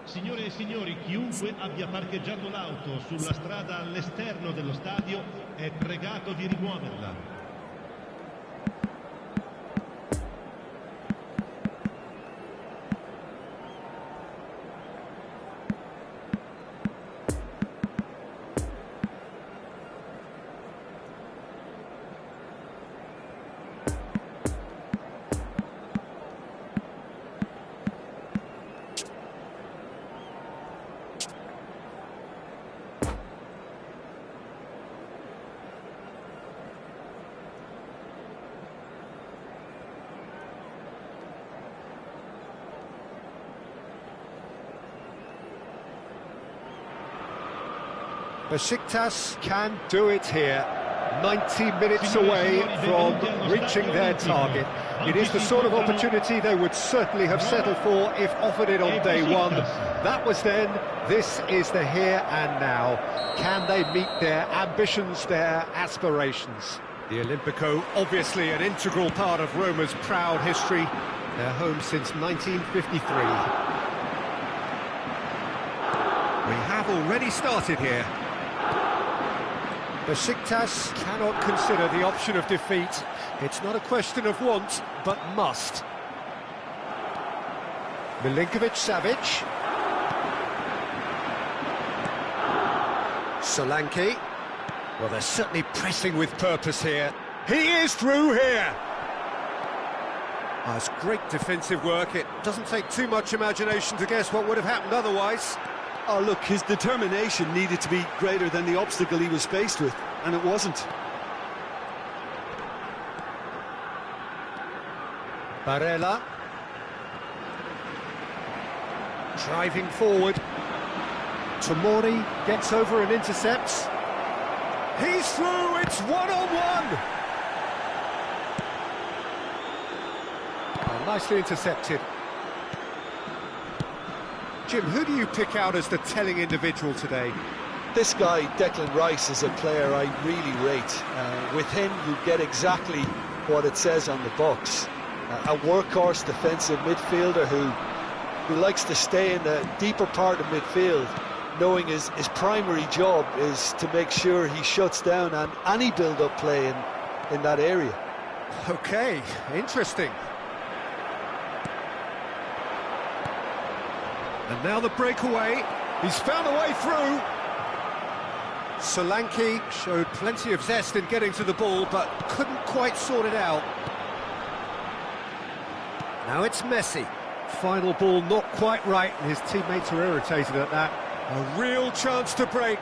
Signore e signori, chiunque abbia parcheggiato l'auto sulla strada all'esterno dello stadio è pregato di rimuoverla. Besiktas can do it here. 90 minutes away from reaching their target. It is the sort of opportunity they would certainly have settled for if offered it on day one. That was then, this is the here and now. Can they meet their ambitions, their aspirations? The Olimpico, obviously an integral part of Roma's proud history. Their home since 1953. We have already started here. Besiktas cannot consider the option of defeat. It's not a question of want, but must. Milinkovic-Savic. Solanke. Well, they're certainly pressing with purpose here. He is through here! That's great defensive work. It doesn't take too much imagination to guess what would have happened otherwise. Oh, look, his determination needed to be greater than the obstacle he was faced with, and it wasn't. Barella. Driving forward. Tomori gets over and intercepts. He's through, it's one-on-one! Nicely intercepted. Jim, who do you pick out as the telling individual today? This guy, Declan Rice, is a player I really rate. With him, you get exactly what it says on the box. A workhorse defensive midfielder who likes to stay in the deeper part of midfield, knowing his primary job is to make sure he shuts down any build-up play in that area. Okay, interesting. And now the breakaway. He's found a way through. Solanke showed plenty of zest in getting to the ball, but couldn't quite sort it out. Now it's Messi. Final ball not quite right, and his teammates are irritated at that. A real chance to break.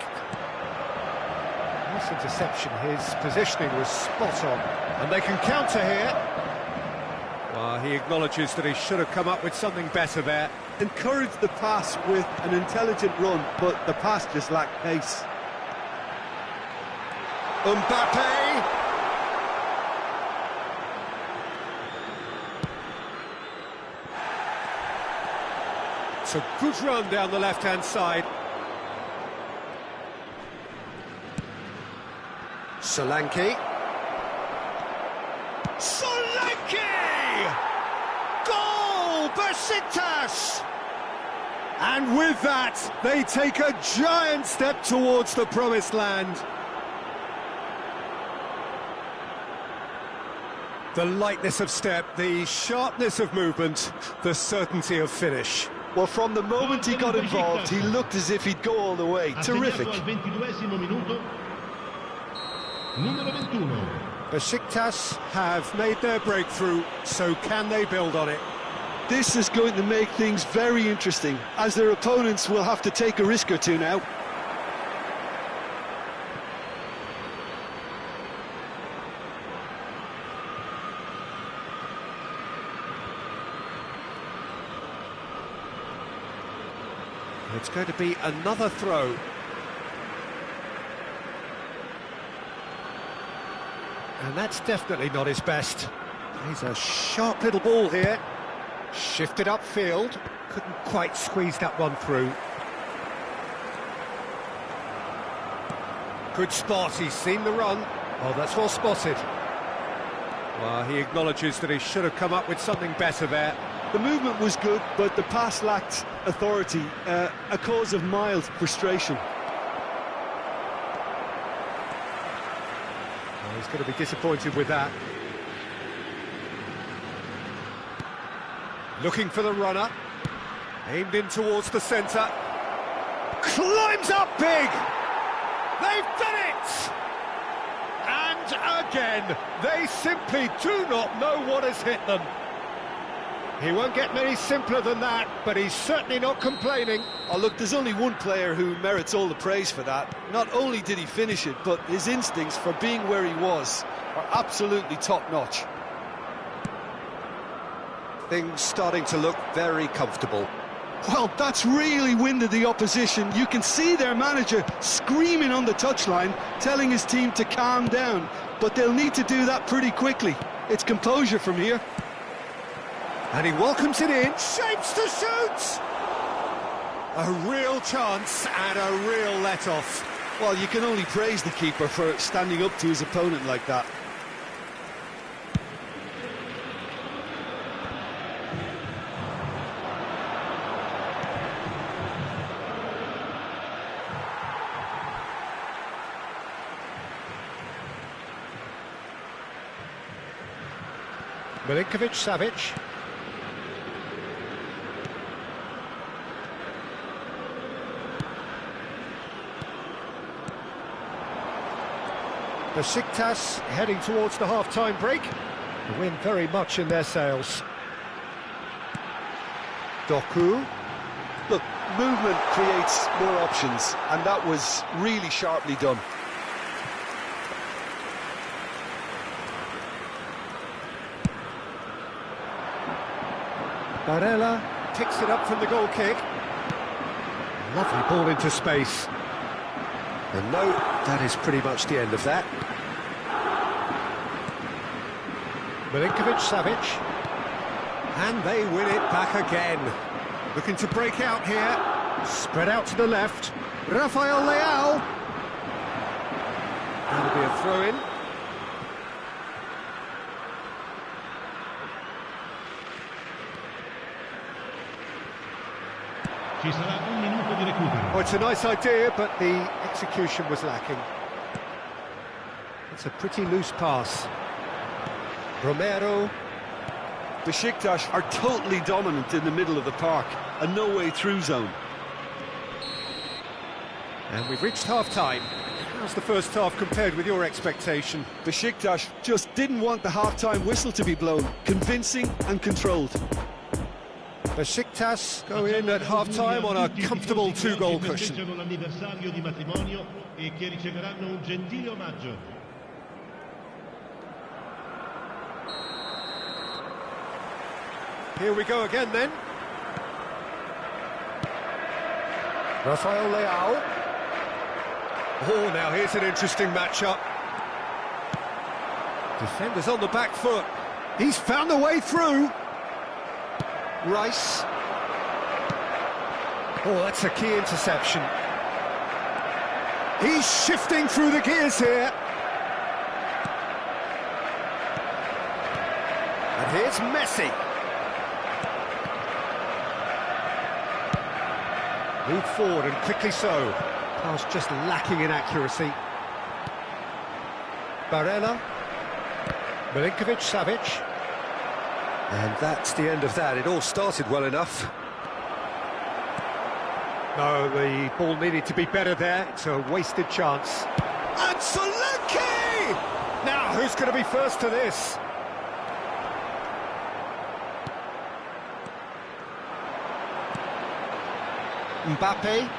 Nice interception. His positioning was spot on. And they can counter here. Well, he acknowledges that he should have come up with something better there. Encouraged the pass with an intelligent run, but the pass just lacked pace. Mbappe! It's a good run down the left-hand side. Solanke. Solanke! Goal! Besiktas! And with that, they take a giant step towards the promised land. The lightness of step, the sharpness of movement, the certainty of finish. Well, from the moment he got involved, he looked as if he'd go all the way. Terrific. Besiktas have made their breakthrough, so can they build on it? This is going to make things very interesting, as their opponents will have to take a risk or two now. It's going to be another throw. And that's definitely not his best. He's a sharp little ball here. Shifted upfield. Couldn't quite squeeze that one through. Good spot, he's seen the run. Oh, that's well spotted. Well, he acknowledges that he should have come up with something better there. The movement was good, but the pass lacked authority, a cause of mild frustration. Well, he's going to be disappointed with that. Looking for the runner. Aimed in towards the centre. Climbs up big! They've done it! And again, they simply do not know what has hit them. He won't get many simpler than that, but he's certainly not complaining. Oh, look, there's only one player who merits all the praise for that. Not only did he finish it, but his instincts for being where he was are absolutely top-notch. Things starting to look very comfortable. Well, that's really winded the opposition. You can see their manager screaming on the touchline, telling his team to calm down. But they'll need to do that pretty quickly. It's composure from here. And he welcomes it in, shapes to shoot! A real chance and a real let-off. Well, you can only praise the keeper for standing up to his opponent like that. Milinkovic-Savic. Besiktas heading towards the half-time break. The wind very much in their sails. Doku. Look, movement creates more options, and that was really sharply done. Barella picks it up from the goal kick. Lovely ball into space. And no, that is pretty much the end of that. Milinkovic-Savic. And they win it back again. Looking to break out here. Spread out to the left. Rafael Leao. That'll be a throw-in. Ci sarà un minuto di recupero. Oh, it's a nice idea, but the execution was lacking. It's a pretty loose pass. Romero. Besiktas are totally dominant in the middle of the park, a no-way-through zone. And we've reached half-time. How's the first half compared with your expectation? Besiktas just didn't want the half-time whistle to be blown. Convincing and controlled. Besiktas go in at half-time on a comfortable two-goal cushion. L'anniversario di matrimonio e che riceveranno un gentile omaggio. Here we go again then. Rafael Leao. Oh, now here's an interesting matchup. Defenders on the back foot. He's found the way through. Rice. Oh, that's a key interception. He's shifting through the gears here. And here's Messi. Moved forward and quickly so. Pass just lacking in accuracy. Barella. Milinkovic-Savic. And that's the end of that. It all started well enough. No, the ball needed to be better there. It's a wasted chance. And Solanke! Now, who's going to be first to this? Mbappe.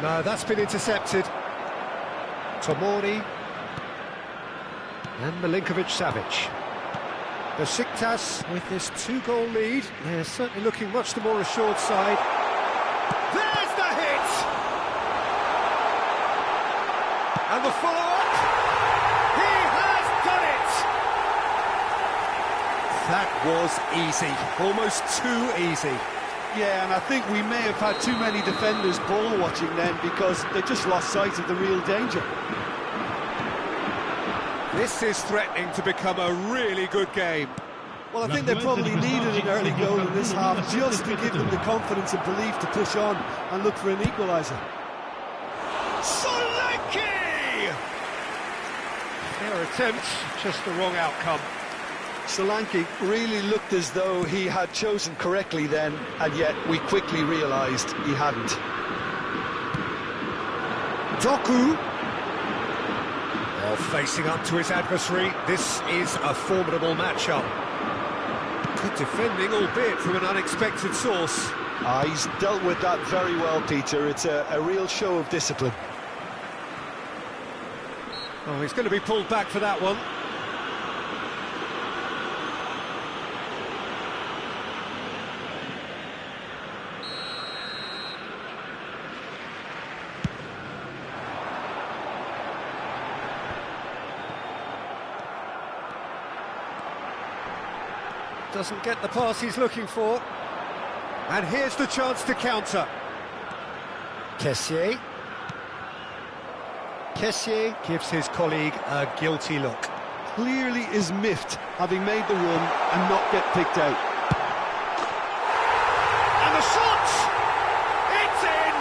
No, that's been intercepted. Tomori. And Milinkovic-Savic. Besiktas with this two-goal lead. They're certainly looking much the more assured side. There's the hit! And the follow-up. He has done it! That was easy. Almost too easy. Yeah, and I think we may have had too many defenders ball watching then because they just lost sight of the real danger. This is threatening to become a really good game. Well, I think they probably needed an early goal in this half just to give them the confidence and belief to push on and look for an equaliser. Solanke! Fair attempt, just the wrong outcome. Solanke really looked as though he had chosen correctly then, and yet we quickly realised he hadn't. Doku. Facing up to his adversary, this is a formidable matchup. Good defending, albeit from an unexpected source. He's dealt with that very well, Peter. It's a real show of discipline. Oh, he's going to be pulled back for that one. Doesn't get the pass he's looking for. And here's the chance to counter. Kessié. Kessié gives his colleague a guilty look. Clearly is miffed, having made the run and not get picked out. And the shot! It's in!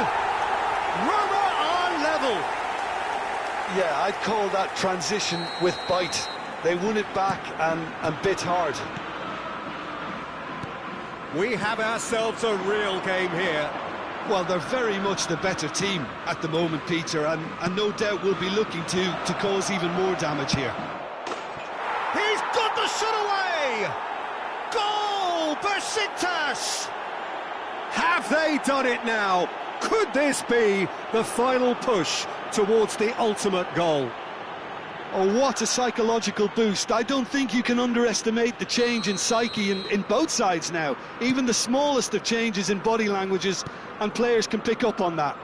Roma are level. Yeah, I'd call that transition with bite. They won it back and bit hard. We have ourselves a real game here. Well, they're very much the better team at the moment, Peter, and no doubt will be looking to cause even more damage here. He's got the shot away! Goal! Besiktas! Have they done it now? Could this be the final push towards the ultimate goal? Oh, what a psychological boost. I don't think you can underestimate the change in psyche in both sides now. Even the smallest of changes in body languages, and players can pick up on that.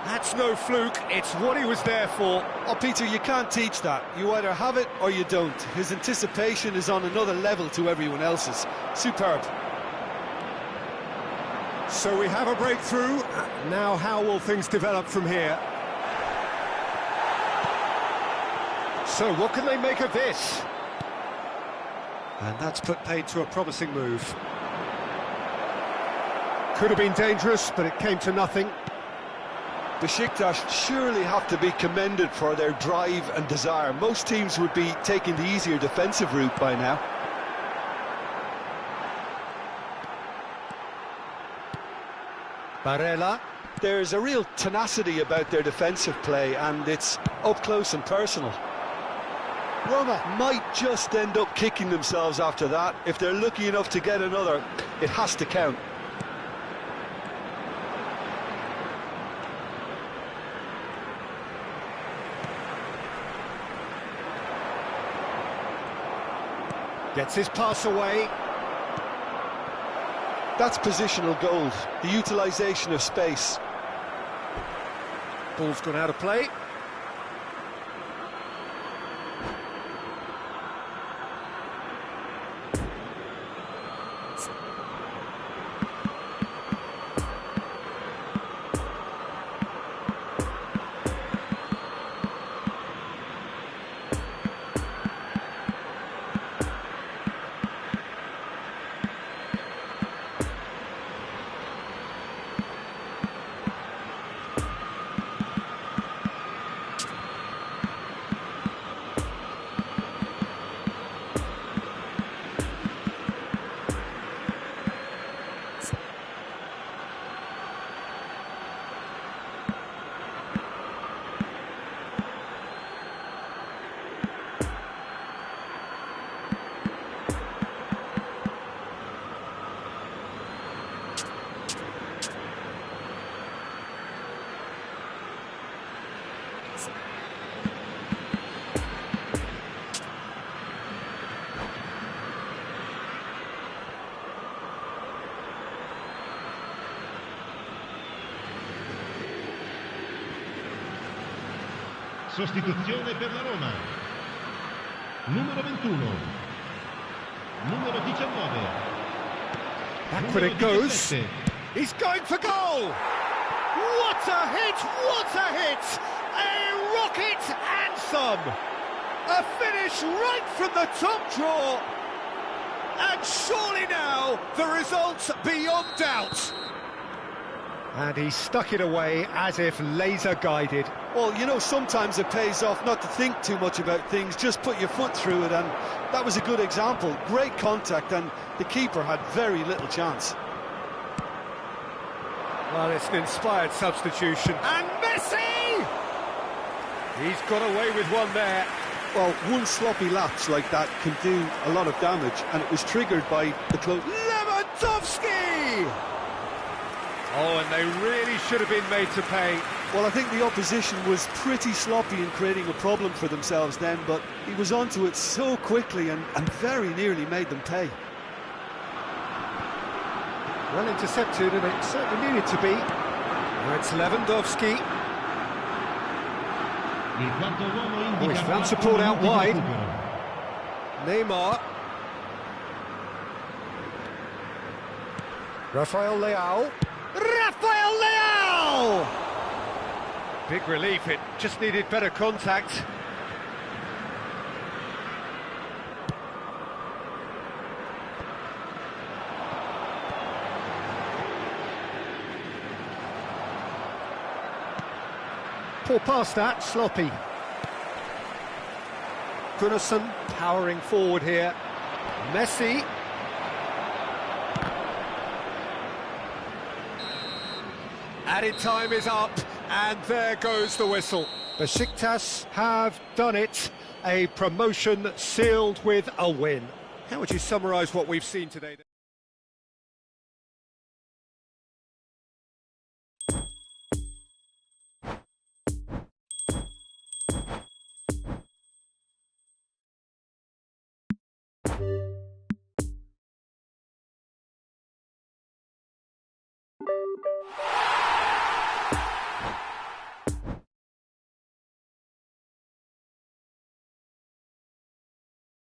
That's no fluke, it's what he was there for. Oh, Peter, you can't teach that. You either have it or you don't. His anticipation is on another level to everyone else's. Superb. So we have a breakthrough. Now how will things develop from here? So what can they make of this? And that's put paid to a promising move. Could have been dangerous, but it came to nothing. Besiktas surely have to be commended for their drive and desire. Most teams would be taking the easier defensive route by now. Barella. There's a real tenacity about their defensive play, and it's up close and personal. Roma might just end up kicking themselves after that. If they're lucky enough to get another, it has to count. Gets his pass away. That's positional gold, the utilisation of space. Ball's gone out of play. Sostituzione per la Roma. Numero 21. Numero 19. Back when it goes. He's going for goal! What a hit! What a hit! A rocket anthem! A finish right from the top draw! And surely now, the result's beyond doubt. And he stuck it away as if laser-guided. Well, you know, sometimes it pays off not to think too much about things, just put your foot through it, and that was a good example. Great contact, and the keeper had very little chance. Well, it's an inspired substitution. And Messi! He's got away with one there. Well, one sloppy lapse like that can do a lot of damage, and it was triggered by the close. Lewandowski! Oh, and they really should have been made to pay. Well, I think the opposition was pretty sloppy in creating a problem for themselves then, but he was onto it so quickly and very nearly made them pay. Well intercepted, and it certainly needed to be. Now it's Lewandowski. Oh, he's found support out wide. Neymar. Rafael Leao. Rafael Leao! Big relief, it just needed better contact. Poor pass that, sloppy. Gunnarsson powering forward here. Messi. Added time is up, and there goes the whistle. Besiktas have done it. A promotion sealed with a win. How would you summarise what we've seen today?